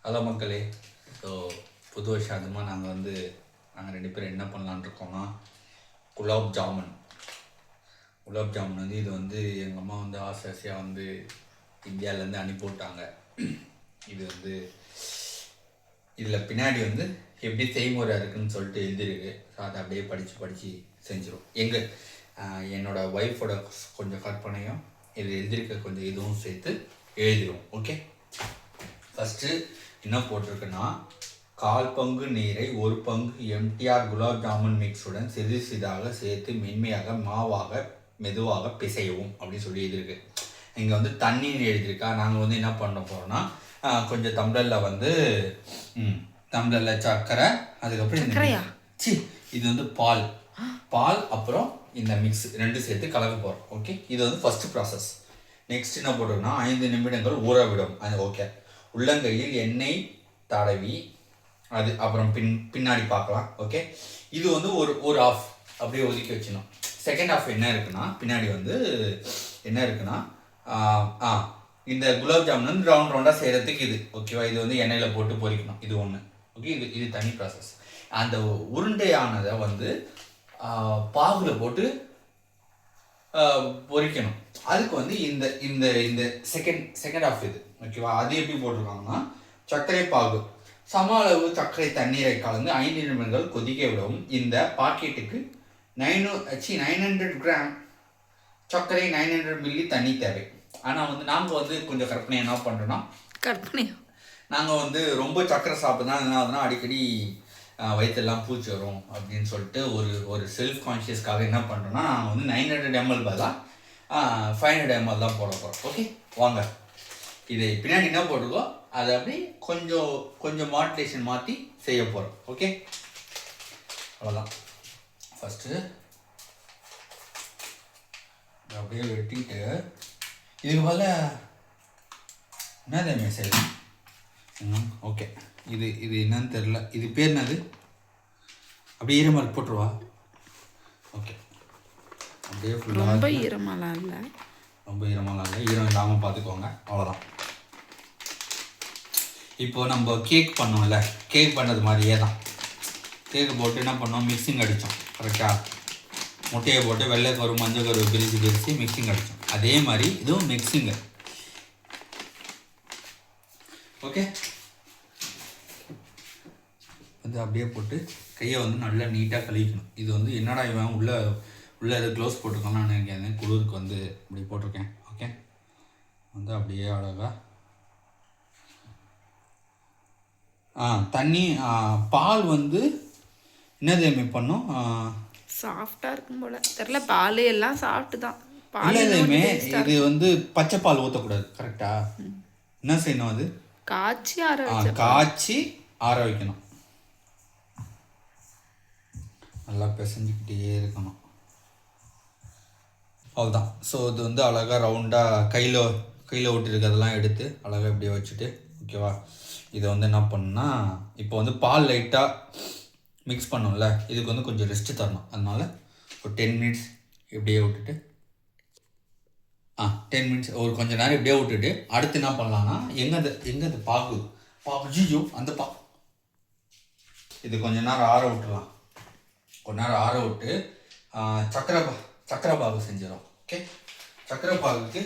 Hello மக்களே. So புது வருஷம் அதுமா நாங்கள் ரெண்டு பேரும் என்ன பண்ணலான்னு இருக்கோம்னா குலாப் ஜாமுன் இது எங்கள் அம்மா ஆசையாக இந்தியாவிலேருந்து அனுப்பிவிட்டாங்க. இது இதில் பின்னாடி எப்படி செய்முறை இருக்குதுன்னு சொல்லிட்டு எழுதிருக்கு. ஸோ அதை அப்படியே படித்து செஞ்சிடும். என்னோட ஒய்ஃபோட கொஞ்சம் கற்பனையும் இதில் எழுதியிருக்க கொஞ்சம் இதுவும் சேர்த்து எழுதிடும். ஓகே, ஃபஸ்ட்டு என்ன போட்டிருக்குன்னா, 1/4 பங்கு நீரை 1 பங்கு எம்டிஆர் குலாப் ஜாமுன் மிக்ஸுடன் சிறிதாக சேர்த்து மென்மையாக மாவாக மெதுவாக பிசையவும் அப்படின்னு சொல்லி எழுதியிருக்கு. இங்கே தண்ணின்னு எழுதியிருக்கா. நாங்கள் என்ன பண்ண போகிறோம்னா, கொஞ்சம் டம்ளரில் சர்க்கரை, அதுக்கப்புறம் இது பால் அப்புறம் இந்த மிக்ஸ் ரெண்டு சேர்த்து கலக்க போகிறோம். ஓகே, இது ஃபஸ்ட்டு ப்ராசஸ். நெக்ஸ்ட் என்ன போட்டோம்னா 5 நிமிடங்கள் ஊற விடும். அது ஓகே. உள்ளங்கையில் எண்ணெய் தடவி அது அப்புறம் பின்னாடி பார்க்கலாம். ஓகே, இது ஒரு ஆஃப் அப்படியே ஒதுக்கி வச்சிடணும். செகண்ட் ஆஃப் என்ன இருக்குன்னா, பின்னாடி என்ன இருக்குன்னா, இந்த குலாப் ஜாமுன் ரவுண்டாக செய்கிறதுக்கு இது ஓகேவா. இது எண்ணெயில் போட்டு பொரிக்கணும். இது ஒன்று. ஓகே, இது தனி ப்ராசஸ். அந்த உருண்டையானதை பாகுல போட்டு பொரிக்கணும். அதுக்கு இந்த இந்த இந்த செகண்ட் ஆஃப் இது ஓகேவா. அது எப்படி போட்டிருக்காங்கன்னா, சர்க்கரை பாகு சம அளவு சர்க்கரை தண்ணீரை கலந்து 5 நிமிடங்கள் கொதிக்க விடவும். இந்த பாக்கெட்டுக்கு 900 கிராம் சர்க்கரை 900 மில்லி தண்ணி தேவை. ஆனால் நாங்கள் கொஞ்சம் கற்பனை என்ன பண்ணுறோன்னா, நாங்கள் ரொம்ப சர்க்கரை சாப்பிட்றதுனா என்ன ஆகுதுன்னா, அடிக்கடி வயிற்றெல்லாம் பூச்சி வரும் அப்படின்னு சொல்லிட்டு ஒரு செல்ஃப் கான்ஷியஸ்க்காக என்ன பண்ணுறோன்னா, நாங்கள் 900 ml பதிலாக 500 ml தான் போட போகிறோம். ஓகே, வாங்க. இது பின்னாடி என்ன போட்டிருக்கோ அதை அப்படி கொஞ்சம் மாடுலேஷன் மாற்றி செய்ய போகிறோம். ஓகே, அவ்வளோதான். ஃபஸ்ட்டு அப்படியே வெட்டிட்டு இதுக்கு போல் என்னது மெசேஜ். ஓகே, இது என்னன்னு தெரில. இது பேர் என்னது? அப்படியே ஈரமாக போட்டுருவா. ஓகே, அப்படியே ஃபுல்லாக ரொம்ப ஈரமாலாம் இல்லை, ஈரம் இல்லாமல் பார்த்துக்கோங்க. அவ்வளோதான். இப்போது நம்ம கேக் பண்ணோம்ல, கேக் பண்ணது மாதிரியே தான். கேக்கு போட்டு என்ன பண்ணோம், மிக்சிங் அடித்தோம். கரெக்டாக முட்டையை போட்டு வெள்ளை கரு மஞ்சள் கரு பிரித்து மிக்சிங் அடித்தோம். அதே மாதிரி இதுவும் மிக்சிங்கு. ஓகே, அப்படியே போட்டு கையை நல்லா நீட்டாக கழுவிக்கணும். இது என்னடா இவன் உள்ளே எது க்ளோஸ் போட்டிருக்கோம்னா நினைக்கிறேன். குளிருக்கு இப்படி போட்டிருக்கேன். ஓகே, அப்படியே அழகாக தண்ணி பால் என்னது பண்ணோம், சாஃப்டாக இருக்கும் போல தெரில. பால் எல்லாம் சாஃப்ட்டு தான். இது பச்சை பால் ஊற்றக்கூடாது. கரெக்டா? என்ன செய்யணும், அது காய்ச்சி ஆற வைக்கணும். நல்லா பிசைஞ்சிக்கிட்டே இருக்கணும். அவ்வளோதான். ஸோ இது அழகாக ரவுண்டாக கையில் ஒட்டிருக்கிறதெல்லாம் எடுத்து அழகாக இப்படியே வச்சுட்டு, ஓகேவா. இதை என்ன பண்ணுன்னா, இப்போ பால் லைட்டாக மிக்ஸ் பண்ணோம்ல, இதுக்கு கொஞ்சம் ரெஸ்ட்டு தரணும். அதனால ஒரு 10 மினிட்ஸ் இப்படியே விட்டுட்டு 10 மினிட்ஸ் ஒரு கொஞ்சம் நேரம் இப்படியே விட்டுட்டு அடுத்து என்ன பண்ணலான்னா, எங்கே பாகு ஜிஜோ அந்த இது கொஞ்ச நேரம் ஆற விட்டுலாம். கொஞ்ச நேரம் ஆற விட்டு சக்கரை பாகு செஞ்சிடும். ஓகே, சக்கரை பாகுக்கு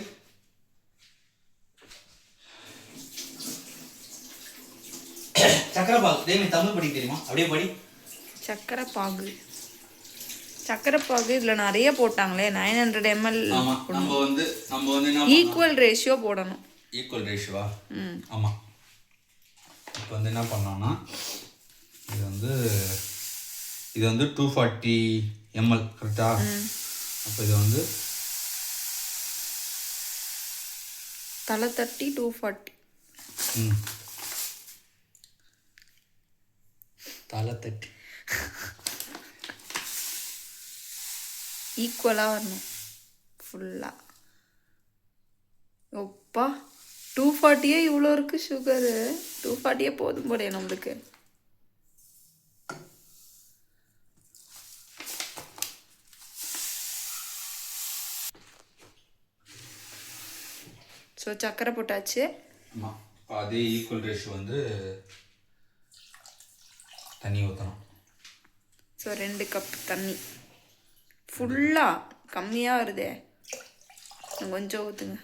சக்கரை பாகு தேவி தமிழ் படிக்க தெரியுமா? அப்படியே படி. சக்கரை பாகு இதில் நிறைய போட்டாங்களே. 900 ml. நம்ம ஈக்குவல் ரேஷியோ போடணும். ஈக்குவல் ரேஷியோவா? ஆமாம். இப்போ என்ன பண்ணலாம்னா, இது 240 ml. கரெக்டா? அப்போ இது தலை தட்டி 240. தலை தட்டி ஈக்குவலாக வரணும் ஃபுல்லாக. ஒப்பா 240 இவ்வளோ இருக்குது சுகரு. 240 போதும் போல நம்மளுக்கு. ஸோ சக்கரை போட்டாச்சு. அதே ஈக்குவல் ரேஷியோ வந்து தண்ணி ஊற்றணும். ஸோ 2 கப் தண்ணி ஃபுல்லாக கம்மியாக வருதே, கொஞ்சம் ஊற்றுங்க.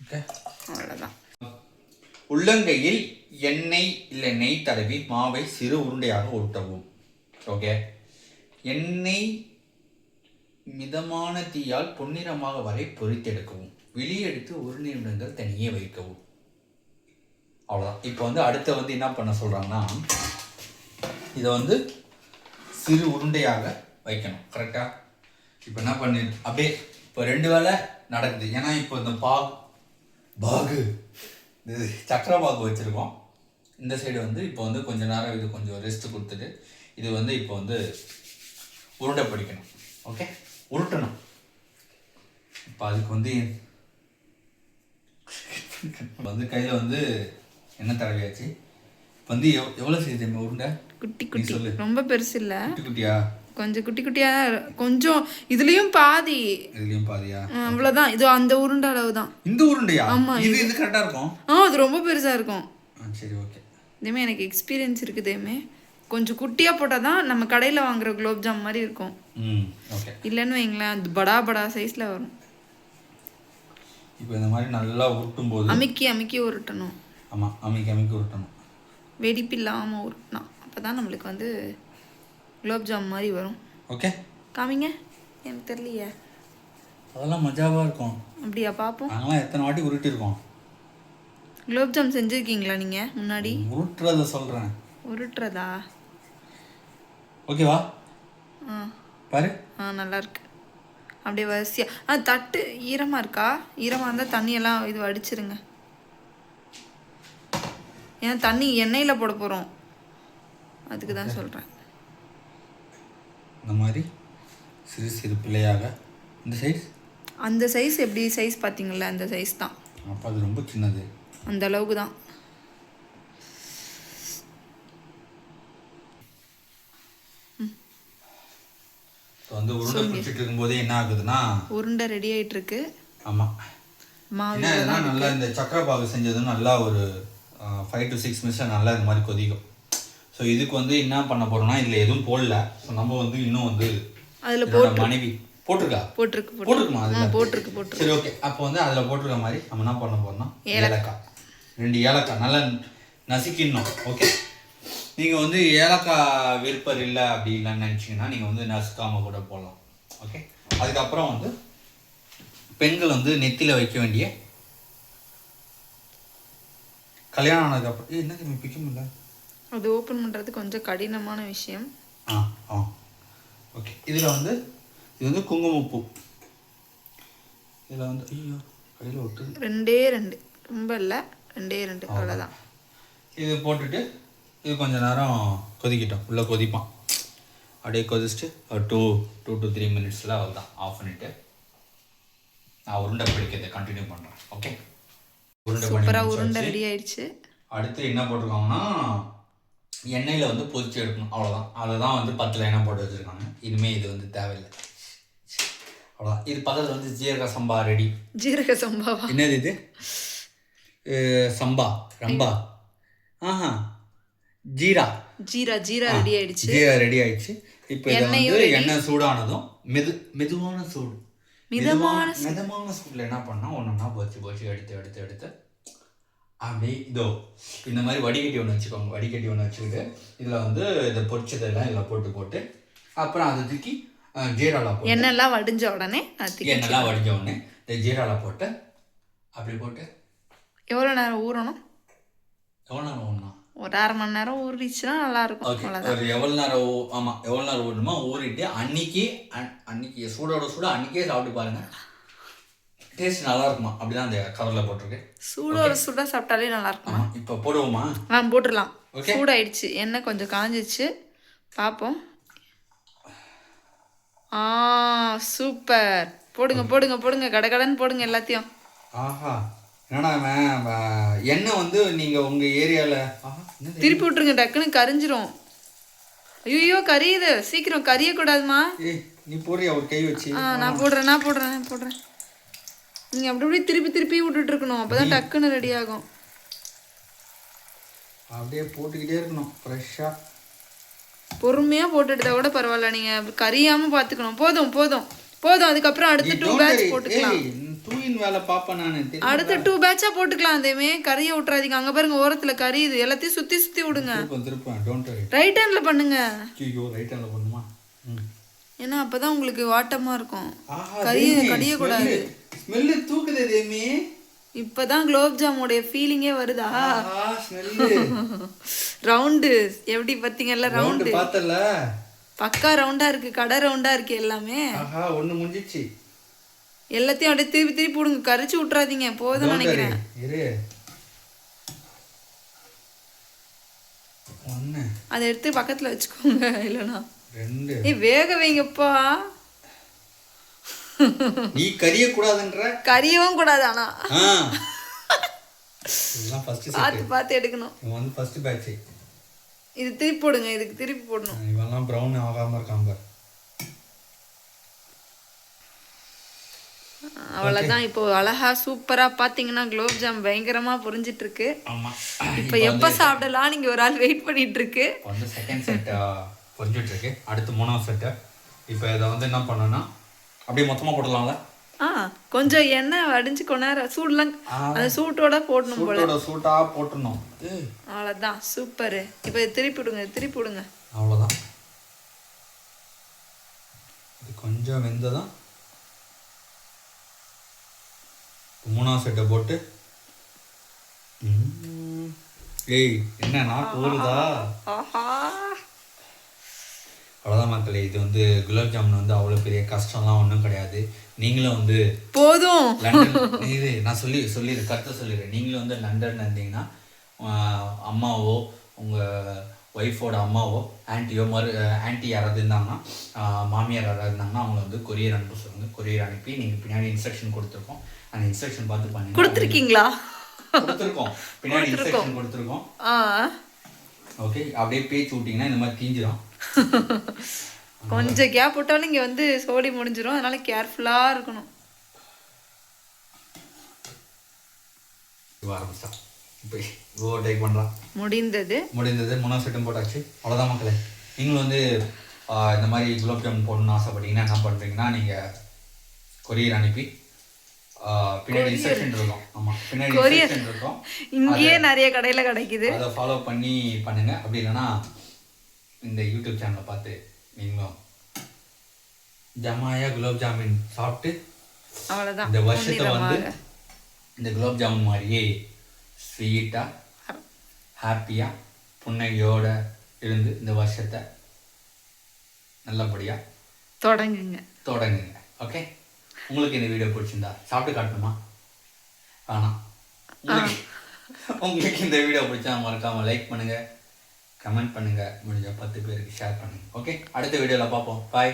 ஓகே, அவ்வளோதான். உள்ளங்கையில் எண்ணெய் இல்லை நெய் தடவி மாவை சிறு உருண்டையாக உருட்டவும். ஓகே, எண்ணெய் மிதமான தீயால் பொன்னிறமாக வரை பொரித்தெடுக்கவும். வெளியெடுத்து 1 நிமிடங்கள் தனியே வைக்கவும். அவ்வளோதான். இப்போ வந்து அடுத்த வந்து என்ன பண்ண சொல்கிறாங்கன்னா, இதை வந்து சிறு உருண்டையாக வைக்கணும். கரெக்டாக? இப்போ என்ன பண்ணி அப்படியே இப்போ 2 வேளை நடக்குது. ஏன்னா இப்போ இந்த பாகு இது சக்கரை பாகு வச்சுருக்கோம். இந்த சைடு வந்து இப்போ வந்து கொஞ்ச நேரம் இது கொஞ்சம் ரெஸ்ட் கொடுத்துட்டு இது வந்து இப்போ வந்து உருண்டை பிடிக்கணும். ஓகே, உருட்டணும். இப்போ அதுக்கு வந்து வந்து கையில் வந்து எண்ணெய் தடவியாச்சு. இப்போ வந்து எவ்வளோ செய்யுது உருண்டை? குட்டி குட்டி, ரொம்ப பெருசு இல்லை, குட்டி குட்டியா, கொஞ்சம் குட்டி குட்டியாக, கொஞ்சம் இதுலேயும் பாதி, இதுலேயும் பாதியா? அவ்வளோதான். இது அந்த உருண்டை அளவு தான். இந்த உருண்டையா? ஆமாம், இது கரெக்டாக இருக்கும். அது ரொம்ப பெருசாக இருக்கும். சரி, ஓகே. இதேமே எனக்கு எக்ஸ்பீரியன்ஸ் இருக்குதேமே. கொஞ்சம் குட்டியாக போட்டால் தான் நம்ம கடையில் வாங்குற குலோப்ஜாம் மாதிரி இருக்கும். ஓகே, இல்லைன்னு வைங்களேன் அது படா படா சைஸில் வரும். இப்போ இந்த மாதிரி நல்லா உருட்டும் போது அமுக்கி அமுக்கி உருட்டணும். ஆமாம், அமுக்கி அமுக்கி உருட்டணும். வெடிப்பு இல்லாமல் உருட்டணும். அப்போ தான் நம்மளுக்கு வந்து குலோப்ஜாம் மாதிரி வரும். ஓகே, காமிங்க, எனக்கு தெரியலையே. அதெல்லாம் மஜாவாக இருக்கும். அப்படியா? பார்ப்போம். நாங்களாம் எத்தனை வாட்டி உருட்டிருக்கோம். குலோப்ஜாம் செஞ்சுருக்கீங்களா நீங்கள் முன்னாடி? உருட்டுறத சொல்கிறேன். உருட்டுறதா? ஓகேவா? பாரு. நல்லா இருக்கு. அப்படியே வரிசையாக. தட்டு ஈரமாக இருக்கா? ஈரமாக இருந்தால் தண்ணியெல்லாம் இது வடிச்சிருங்க. ஏன்னா தண்ணி எண்ணெயில் போட போகிறோம், அதுக்கு தான் சொல்கிறேன். இந்த மாதிரி சிறு சிறு பிள்ளையாக இந்த சைஸ், அந்த சைஸ் எப்படி சைஸ் பார்த்தீங்களா? அந்த சைஸ் தான். அப்போ அது ரொம்ப சின்னது. அந்த அளவுக்கு தான். இப்போ வந்து உருண்டை பிடிச்சிட்டு இருக்கும்போதே என்ன ஆகுதுன்னா, உருண்டை ரெடி ஆகிட்டு இருக்கு. ஆமாம், மாவு என்ன ஆகுதுன்னா நல்லா இந்த சக்கரை பாகு செஞ்சதும் நல்லா ஒரு 5 to 6 மினிட்ஸில் நல்லா இந்த மாதிரி கொதிக்கும். ஸோ இதுக்கு வந்து என்ன பண்ண போகிறோம்னா, இதில் எதுவும் போடல. ஸோ நம்ம வந்து இன்னும் வந்து அதில் மனைவி போட்டிருக்குமா? அதில் போட்டிருக்கு. சரி, ஓகே. அப்போ வந்து அதில் போட்டிருக்க மாதிரி நம்ம என்ன பண்ண போகிறோம்னா, ஏலக்காய் 2 ஏலக்காய் நல்லா நசுக்கிடணும். ஓகே, நீங்கள் வந்து ஏலக்காய் விருப்பம் இல்லை அப்படி இல்லைன்னு நினச்சிங்கன்னா நீங்கள் வந்து நசுக்காமல் கூட போடலாம். ஓகே, அதுக்கப்புறம் வந்து பெண்கள் வந்து நெத்தியில் வைக்க வேண்டிய கல்யாணம் ஆனதுக்கப்புறம் என்ன பிக்க முடியல, அது ஓப்பன் பண்ணுறது கொஞ்சம் கடினமான விஷயம். ஓகே, இதில் வந்து இது வந்து குங்குமப்பூ. இதில் வந்து ஐயோ கையில் விட்டு 2 ரொம்ப இல்லை, 2 அவ்வளோதான். இது போட்டுட்டு இது கொஞ்சம் நேரம் கொதிக்கிட்டோம். உள்ளே கொதிப்பான். அப்படியே கொதிச்சுட்டு ஒரு 2 to 3 மினிட்ஸில் அவ்வளோதான் ஆஃப் பண்ணிவிட்டு நான் உருண்டை பிடிக்கிறதை கண்டினியூ பண்ணுறேன். ஓகே, உருண்டை ரெடி ஆயிடுச்சு. அடுத்து என்ன போட்டிருக்காங்கன்னா, எண்ணெயில் வந்து பொரிச்சு எடுக்கணும். அவ்வளோதான். அதை தான் வந்து 10 எண்ணெய் போட்டு வச்சுருக்காங்க. இனிமேல் இது வந்து தேவையில்லை. அவ்வளோதான். இது பக்கத்தில் வந்து ஜீரக சம்பா ரெடி. ஜீரக சம்பாவா? என்னது இது? சம்பா ரம்பா ஜீரா ரெடி ஆயிடுச்சு. ரெடி ஆயிடுச்சு. இப்போ இதை வந்து எண்ணெய் சூடானதும் மிதமான சூடில் என்ன பண்ணால் ஒன்றா பொரிச்சு எடுத்து அப்படி இதோ இந்த மாதிரி வடிகட்டி ஒன்று வச்சுக்கோங்க. வடிகட்டி ஒன்று வச்சுக்கிட்டு இதில் வந்து இதை பொரிச்சதெல்லாம் இதில் போட்டு அப்புறம் அதை தூக்கி ஜீராவில் போட்டு எண்ணெய்லாம் வடிஞ்ச உடனே இந்த ஜீராவில் போட்டு அப்படி போட்டு எவ்வளோ நேரம் ஊறணும்? ஊறணும் ஒரு 1/2 மணி நேரம் ஊறிடுச்சுன்னா நல்லாயிருக்கும். ஒரு எவ்வளோ நேரம் ஊறணுமா ஊறிட்டு அன்னைக்கு சூடோட அன்னைக்கே சாப்பிட்டு பாருங்க. டேஸ்ட் நல்லா இருக்குமா? அப்படிதான் அந்த கவரில் போட்டிருக்கு. சூடாக சாப்பிட்டாலே நல்லா இருக்குமா? இப்போ போடுவோமா? போட்டுடலாம். சூடாயிடுச்சு, எண்ணெய் கொஞ்சம் காஞ்சிச்சு. பார்ப்போம். சூப்பர். போடுங்க கடகடன்னு போடுங்க எல்லாத்தையும். ஆஹா, என்னடா எண்ணெய் வந்து நீங்கள் உங்கள் ஏரியாவில் திருப்பி விட்டுருங்க, டக்குன்னு கரிஞ்சிரும். ஐயோ கரியுது, சீக்கிரம் கரியக்கூடாதுமா. நீ போடுறியா ஒரு கை வச்சு? நான் போடுறேன். நீங்கள் அப்படி அப்படியே திருப்பி திருப்பி விட்டுட்டு இருக்கணும், அப்போ தான் டக்குன்னு ரெடி ஆகும். அப்படியே போட்டுக்கிட்டே இருக்கணும் ஃப்ரெஷ்ஷாக. பொறுமையாக போட்டுட்டா கூட பரவாயில்ல, நீங்கள் கறியாமல் பார்த்துக்கணும். போதும் போதும் போதும். அதுக்கப்புறம் அடுத்து 2 பேட்ச் போட்டுக்கலாம். தூயின் வேலை பார்ப்பேன் நான். அடுத்து 2 பேட்சாக போட்டுக்கலாம். அதேமே கறியை விட்டுறாதீங்க. அங்கே பாருங்க ஓரத்தில் கறி, இது எல்லாத்தையும் சுற்றி சுற்றி விடுங்க. திருப்பேன் டோன்ட் வரி. ரைட் ஹேண்டில் பண்ணுங்க. ஐயோ ரைட் ஹேண்டில் பண்ணுமா? ஏன்னா அப்போ தான் உங்களுக்கு வாட்டமாக இருக்கும். கடியக்கூடாது. ஸ்மெல்லு தூக்குது தேமி. இப்போ தான் குலோப் ஜாமுடைய ஃபீலிங்கே வருதா? ஸ்மெல்லு. ரவுண்டு எப்படி பார்த்தீங்கல்ல? ரவுண்டு பார்த்தல, பக்கா ரவுண்டாக இருக்குது. கடை ரவுண்டாக இருக்குது எல்லாமே. ஆஹா ஒன்று முடிஞ்சிச்சு. எல்லாத்தையும் அப்படியே திருப்பி திருப்பி போடுங்க, கரிச்சு விட்றாதீங்க. போதும் நினைக்கிறேன். இரு ஒன்று அதை எடுத்து பக்கத்தில் வச்சுக்கோங்க. இல்லைனா 2. ஏய் வேக வைங்கப்பா. நீ கரியக்கூடாதுன்ற. கரியவும் கூடாது. ஆனால் இதெல்லாம் ஃபர்ஸ்ட் பார்த்து பார்த்து எடுக்கணும். இவன் வந்து ஃபர்ஸ்ட் பேட்ச். இது திருப்பி போடுங்க, இதுக்கு திருப்பி போடணும். இவெல்லாம் ப்ரௌன் ஆகாமல் இருக்கான் பார். அவ்வளோதான். இப்போ அழகா சூப்பராக பார்த்தீங்கன்னா குலோப் ஜாம் பயங்கரமாக புரிஞ்சிட்டு இருக்கு. இப்போ எப்போ சாப்பிடலாம் நீங்கள் ஒரு ஆள் வெயிட் பண்ணிட்டு இருக்கு. வந்து செகண்ட் செட் பொரிஞ்சிட்டு இருக்கு. அடுத்து 3ஆவது செட்டு. இப்போ இதை வந்து என்ன பண்ணணும்னா அப்படியே மொத்தமாக போடலாம்ல. கொஞ்சம் எண்ணெய் வடிஞ்சு கொண்டார சூடெலாம் அந்த சூட்டோட போடணும் போல. சூட்டாக போட்டுடணும். அவ்வளோதான் சூப்பரு. இப்போ திருப்பி விடுங்க, திருப்பி விடுங்க. அவ்வளோதான். இது கொஞ்சம் வெந்ததான் 3ஆவது செட்டை போட்டு. ஏய் என்ன நாக்கு ஊறுதா? அவ்வளோதான் மக்களே. இது வந்து குலாப் ஜாமுன் வந்து அவ்வளோ பெரிய கஷ்டம்லாம் ஒன்றும் கிடையாது. நீங்களும் வந்து போதும் லண்டன் இது நான் சொல்லிடுறேன், கருத்தை சொல்லிடுறேன். நீங்களும் வந்து லண்டன் இருந்தீங்கன்னா அம்மாவோ உங்கள் ஒய்ஃபோட அம்மாவோ ஆன்ட்டியோ ஆன்ட்டி யாராவது இருந்தாங்கன்னா மாமியார் யாராவது இருந்தாங்கன்னா அவங்கள வந்து கொரியர் அனுப்ப சொல்லுங்கள். கொரியர் அனுப்பி நீங்கள் பின்னாடி இன்ஸ்ட்ரக்ஷன் கொடுத்துருக்கோம். அந்த இன்ஸ்ட்ரக்ஷன் பார்த்து பண்ணுங்க. கொடுத்துருக்கீங்களா? கொடுத்துருக்கோம், பின்னாடி இன்ஸ்ட்ரக்ஷன் கொடுத்துருக்கோம். ஓகே, அப்படியே பேச்சு விட்டிங்கன்னா இந்த மாதிரி தீஞ்சிடும். கொஞ்சம் கேப் விட்டாலும் இங்கே வந்து சோடி முடிஞ்சிடும். அதனால கேர்ஃபுல்லாக இருக்கணும். ஆரம்பிச்சா இப்போ ஓவர் டேக் பண்ணுறான். முடிந்தது 3ஆவது செட்டும் போட்டாச்சு. அவ்வளோதான் மக்களே. நீங்களும் வந்து இந்த மாதிரி குலாப் ஜாமுன் போடணும்னு ஆசைப்பட்டீங்கன்னா என்ன பண்ணுறீங்கன்னா நீங்கள் கொரியர் அனுப்பி பின்னாடி இன்ஸ்ட்ரக்ஷன் இருக்கும். ஆமாம், பின்னாடி இன்ஸ்ட்ரக்ஷன் இருக்கும். இங்கேயே நிறைய கடையில் கிடைக்குது. அதை ஃபாலோ பண்ணி பண்ணுங்க. அப்படி இல்லைன்னா இந்த யூடியூப் சேனலை பார்த்து நீங்களும் ஜமாயா குலாப் ஜாமுன் சாப்பிட்டு அவ்வளோதான். இந்த வருஷத்தை வந்து இந்த குலாப் ஜாமுன் மாதிரியே ஸ்வீட்டாக ஹாப்பியாக புன்னகையோட இருந்து இந்த வருஷத்தை நல்லபடியாக தொடங்குங்க. ஓகே. உங்களுக்கு இந்த வீடியோ பிடிச்சிருந்தா சாப்பிட்டு காட்டணுமா? வேணாம். உங்களுக்கு இந்த வீடியோ பிடிச்சா மறக்காமல் லைக் பண்ணுங்கள், கமெண்ட் பண்ணுங்கள், முடிஞ்ச 10 பேருக்கு ஷேர் பண்ணுங்கள். ஓகே, அடுத்த வீடியோவில் பார்ப்போம். பாய்.